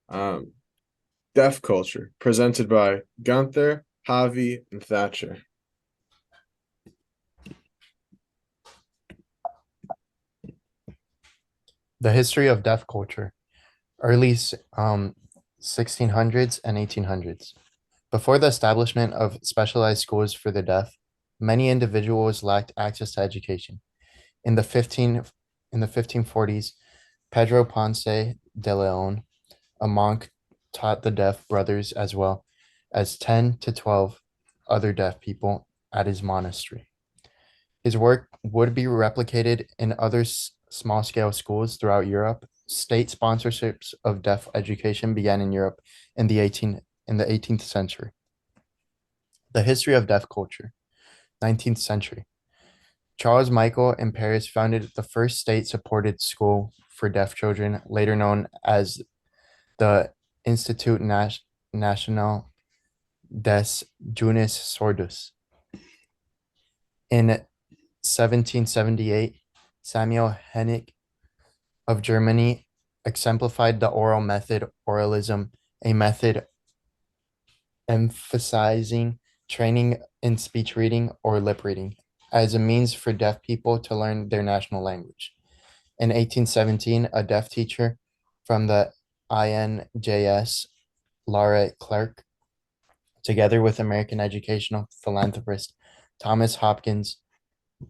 Um, Deaf culture, presented by Gunther, Javi, and Thatcher. The history of deaf culture, early 1600s and 1800s. Before the establishment of specialized schools for the deaf, many individuals lacked access to education. In the 1540s, Pedro Ponce de Leon, a monk, taught the deaf brothers as well as 10 to 12 other deaf people at his monastery. His work would be replicated in other small scale schools throughout Europe. State sponsorships of deaf education began in Europe in the 18th century. The history of deaf culture, 19th century. Charles Michael in Paris founded the first state supported school for deaf children, later known as the Institut National des Jeunes Sordus. In 1778, Samuel Hennig of Germany exemplified the oral method, oralism, a method emphasizing training in speech reading or lip reading as a means for deaf people to learn their national language. In 1817, a deaf teacher from the INJS, Laura Clark, together with American educational philanthropist Thomas Hopkins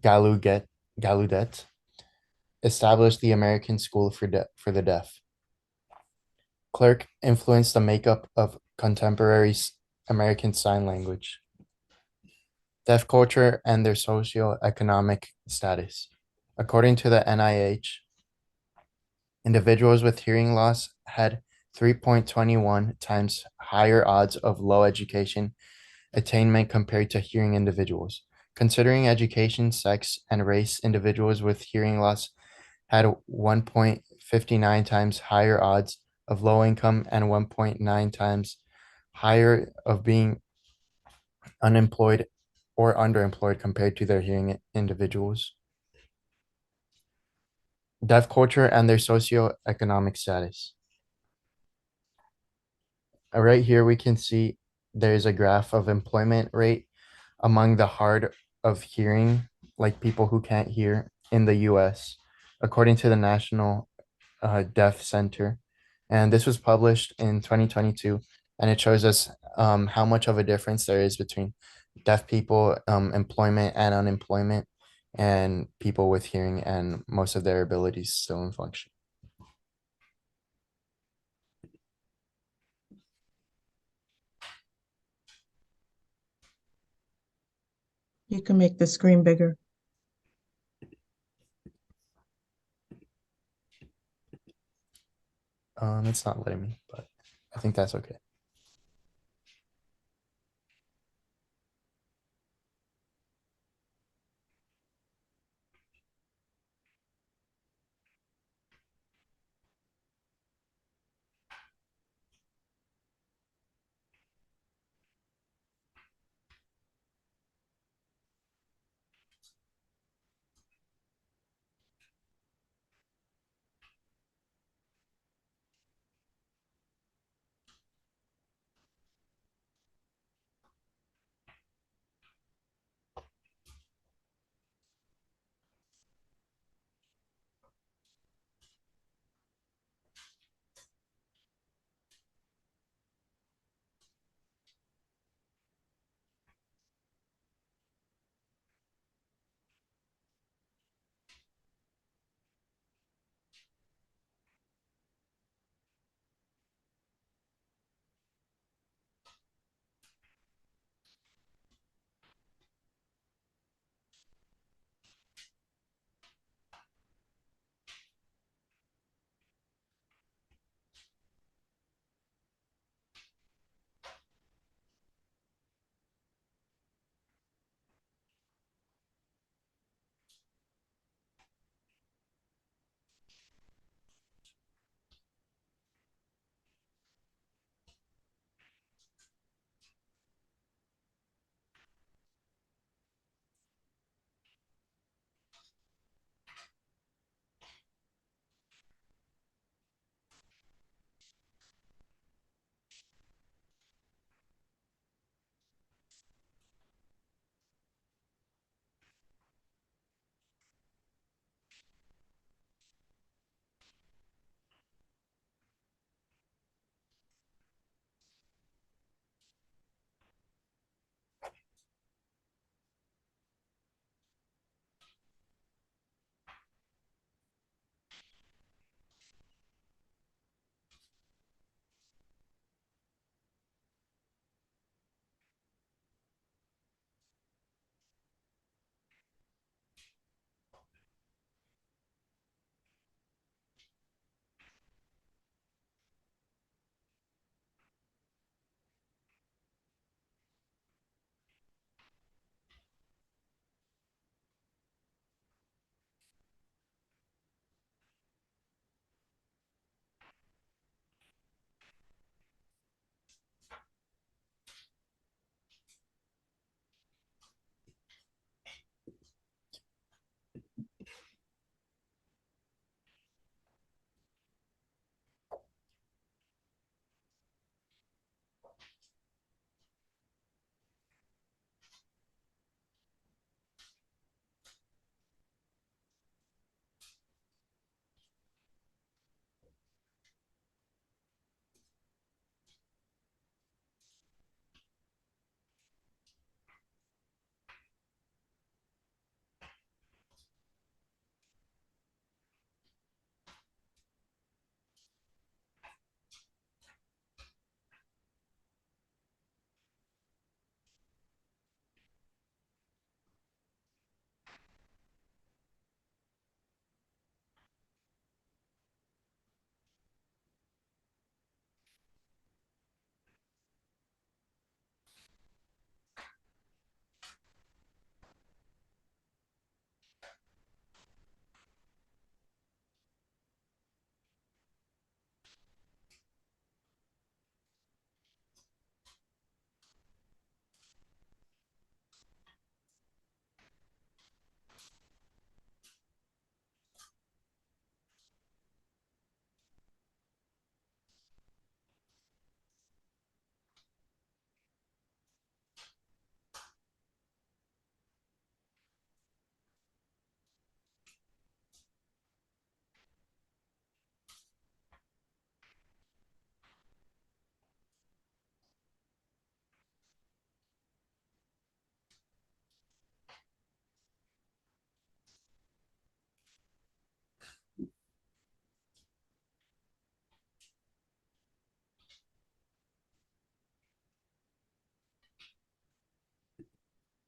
Gallaudet, established the American School for the Deaf. Clark influenced the makeup of contemporary American Sign Language, deaf culture, and their socioeconomic status. According to the NIH, individuals with hearing loss had 3.21 times higher odds of low education attainment compared to hearing individuals. Considering education, sex, and race, individuals with hearing loss had 1.59 times higher odds of low income and 1.9 times higher of being unemployed or underemployed compared to their hearing individuals. Deaf culture and their socioeconomic status. Right here, we can see there's a graph of employment rate among the hard of hearing, like people who can't hear in the US, according to the National Deaf Center. And this was published in 2022, and it shows us how much of a difference there is between deaf people, employment and unemployment, and people with hearing and most of their abilities still in function. You can make the screen bigger. It's not letting me, but I think that's okay.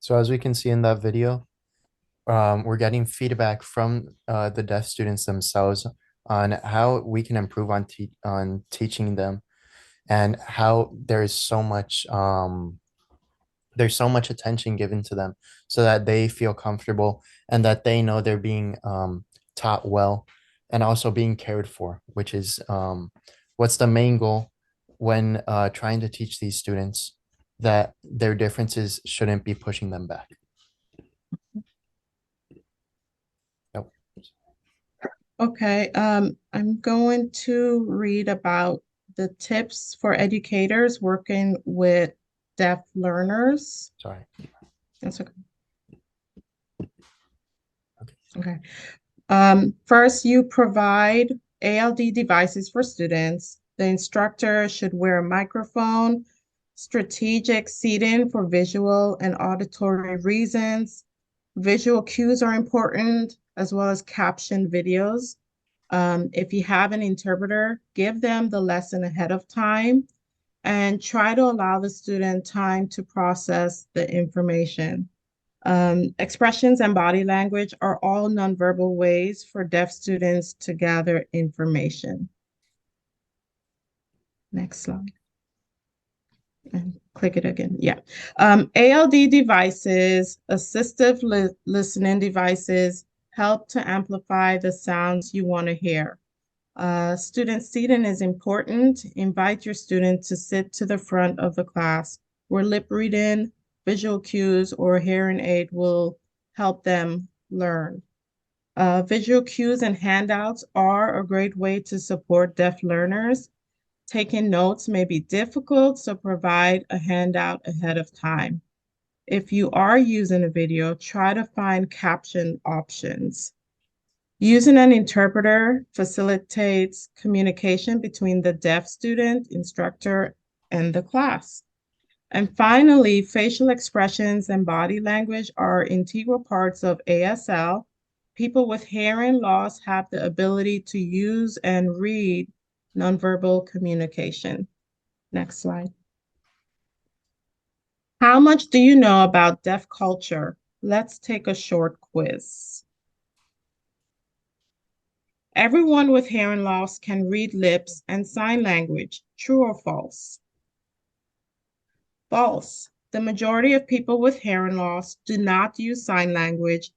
So as we can see in that video, we're getting feedback from the deaf students themselves on how we can improve on teaching them, and how there's so much attention given to them so that they feel comfortable and that they know they're being taught well and also being cared for, which is what's the main goal when trying to teach these students, that their differences shouldn't be pushing them back. Nope. Okay, I'm going to read about the tips for educators working with deaf learners. Sorry. That's okay. Okay. Okay. First, you provide ALD devices for students. The instructor should wear a microphone, strategic seating for visual and auditory reasons. Visual cues are important, as well as captioned videos. If you have an interpreter, give them the lesson ahead of time and try to allow the student time to process the information. Expressions and body language are all nonverbal ways for deaf students to gather information. Next slide. And click it again. Yeah. ALD devices, assistive listening devices, help to amplify the sounds you want to hear. Student seating is important. Invite your student to sit to the front of the class where lip reading, visual cues, or a hearing aid will help them learn. Visual cues and handouts are a great way to support deaf learners. Taking notes may be difficult, so provide a handout ahead of time. If you are using a video, try to find caption options. Using an interpreter facilitates communication between the deaf student, instructor, and the class. And finally, facial expressions and body language are integral parts of ASL. People with hearing loss have the ability to use and read nonverbal communication. Next slide. How much do you know about deaf culture? Let's take a short quiz. Everyone with hearing loss can read lips and sign language. True or false? False. The majority of people with hearing loss do not use sign language,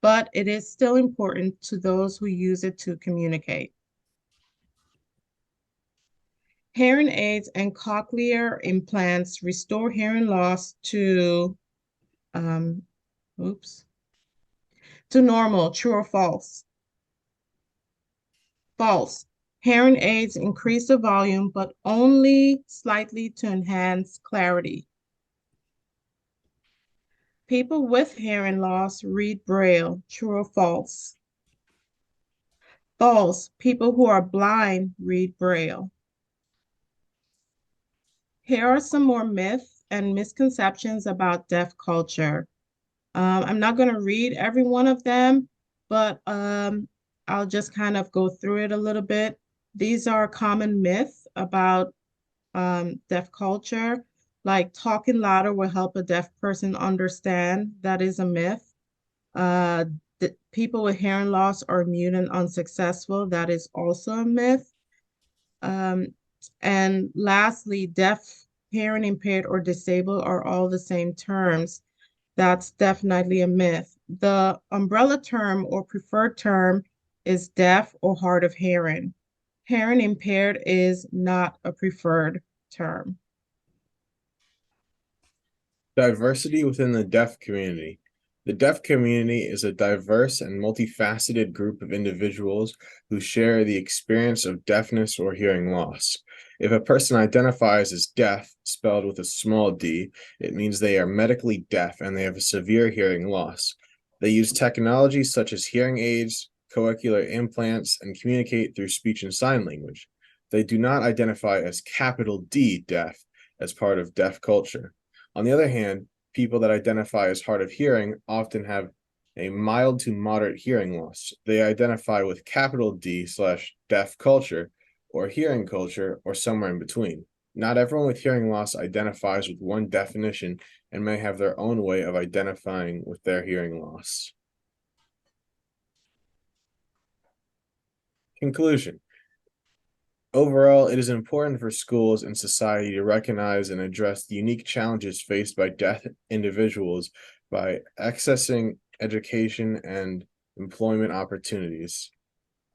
but it is still important to those who use it to communicate. Hearing aids and cochlear implants restore hearing loss to normal. True or false? False. Hearing aids increase the volume, but only slightly to enhance clarity. People with hearing loss read Braille. True or false? False. People who are blind read Braille. Here are some more myths and misconceptions about deaf culture. I'm not going to read every one of them, but I'll just kind of go through it a little bit. These are common myths about deaf culture, like talking louder will help a deaf person understand. That is a myth. People with hearing loss are mute and unsuccessful. That is also a myth. And lastly, deaf, hearing impaired, or disabled are all the same terms. That's definitely a myth. The umbrella term or preferred term is deaf or hard of hearing. Hearing impaired is not a preferred term. Diversity within the deaf community. The deaf community is a diverse and multifaceted group of individuals who share the experience of deafness or hearing loss. If a person identifies as deaf, spelled with a small d, it means they are medically deaf and they have a severe hearing loss. They use technology such as hearing aids, cochlear implants, and communicate through speech and sign language. They do not identify as capital D deaf as part of deaf culture. On the other hand, people that identify as hard of hearing often have a mild to moderate hearing loss. They identify with capital D/deaf culture or hearing culture or somewhere in between. Not everyone with hearing loss identifies with one definition and may have their own way of identifying with their hearing loss. Conclusion. Overall, it is important for schools and society to recognize and address the unique challenges faced by deaf individuals by accessing education and employment opportunities.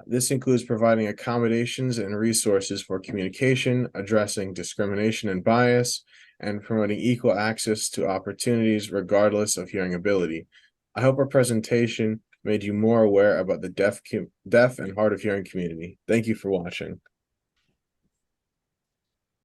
This includes providing accommodations and resources for communication, addressing discrimination and bias, and promoting equal access to opportunities regardless of hearing ability. I hope our presentation made you more aware about the deaf and hard of hearing community. Thank you for watching.